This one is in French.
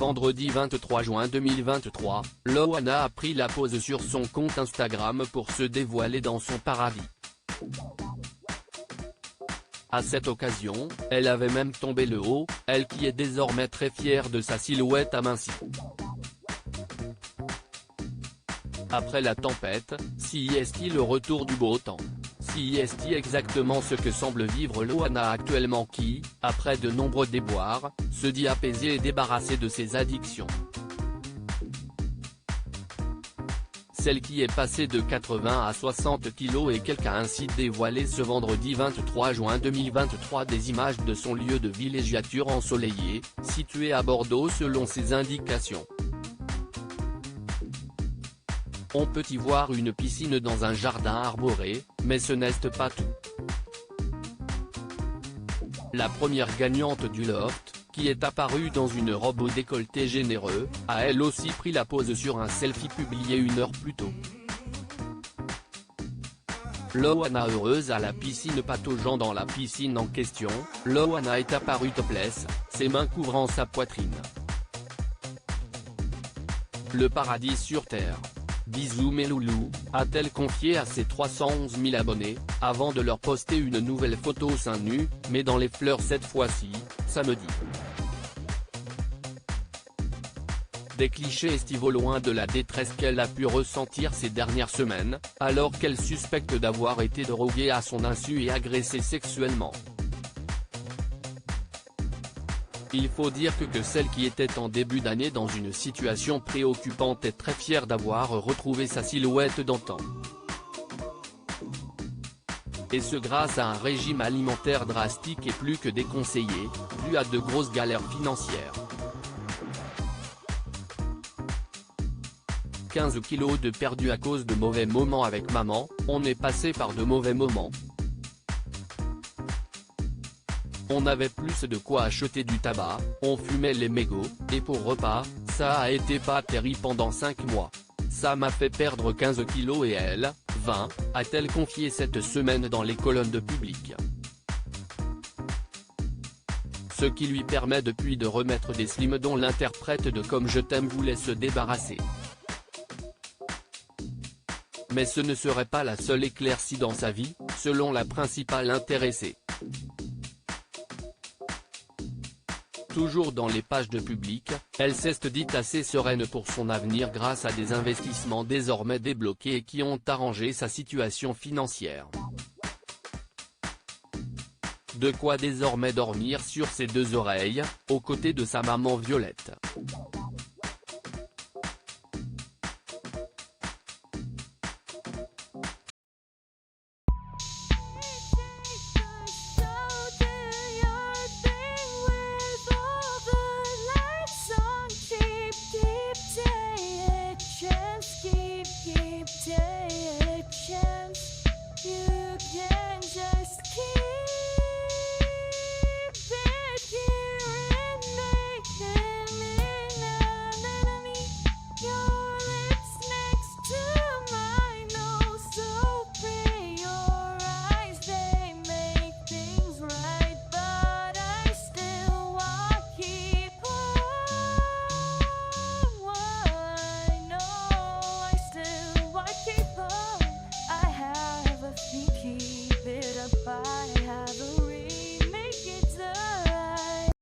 vendredi 23 juin 2023, Loana a pris la pose sur son compte Instagram pour se dévoiler dans son paradis. À cette occasion, elle avait même tombé le haut, elle qui est désormais très fière de sa silhouette amincie. Après la tempête, si est-il le retour du beau temps? Si est-il exactement ce que semble vivre Loana actuellement qui, après de nombreux déboires, se dit apaisée et débarrassée de ses addictions. Celle qui est passée de 80 à 60 kg et quelques a ainsi dévoilé ce vendredi 23 juin 2023 des images de son lieu de villégiature ensoleillé, situé à Bordeaux selon ses indications. On peut y voir une piscine dans un jardin arboré, mais ce n'est pas tout. La première gagnante du loft, qui est apparue dans une robe au décolleté généreux, a elle aussi pris la pose sur un selfie publié 1 heure plus tôt. Loana heureuse à la piscine pataugeant dans la piscine en question, Loana est apparue topless, ses mains couvrant sa poitrine. Le paradis sur terre. Bisous mes loulous, a-t-elle confié à ses 311 000 abonnés, avant de leur poster une nouvelle photo seins nus, mais dans les fleurs cette fois-ci, samedi. Des clichés estivaux loin de la détresse qu'elle a pu ressentir ces dernières semaines, alors qu'elle suspecte d'avoir été droguée à son insu et agressée sexuellement. Il faut dire que celle qui était en début d'année dans une situation préoccupante est très fière d'avoir retrouvé sa silhouette d'antan. Et ce grâce à un régime alimentaire drastique et plus que déconseillé, dû à de grosses galères financières. 15 kilos de perdu à cause de mauvais moments avec maman, on est passé par de mauvais moments. On avait plus de quoi acheter du tabac, on fumait les mégots, et pour repas, ça a été pas terrible pendant 5 mois. Ça m'a fait perdre 15 kilos et elle, 20, a-t-elle confié cette semaine dans les colonnes de Public. Ce qui lui permet depuis de remettre des slims dont l'interprète de Comme je t'aime voulait se débarrasser. Mais ce ne serait pas la seule éclaircie dans sa vie, selon la principale intéressée. Toujours dans les pages de Public, elle s'est dite assez sereine pour son avenir grâce à des investissements désormais débloqués et qui ont arrangé sa situation financière. De quoi désormais dormir sur ses 2 oreilles, aux côtés de sa maman Violette. Keep take a chance. You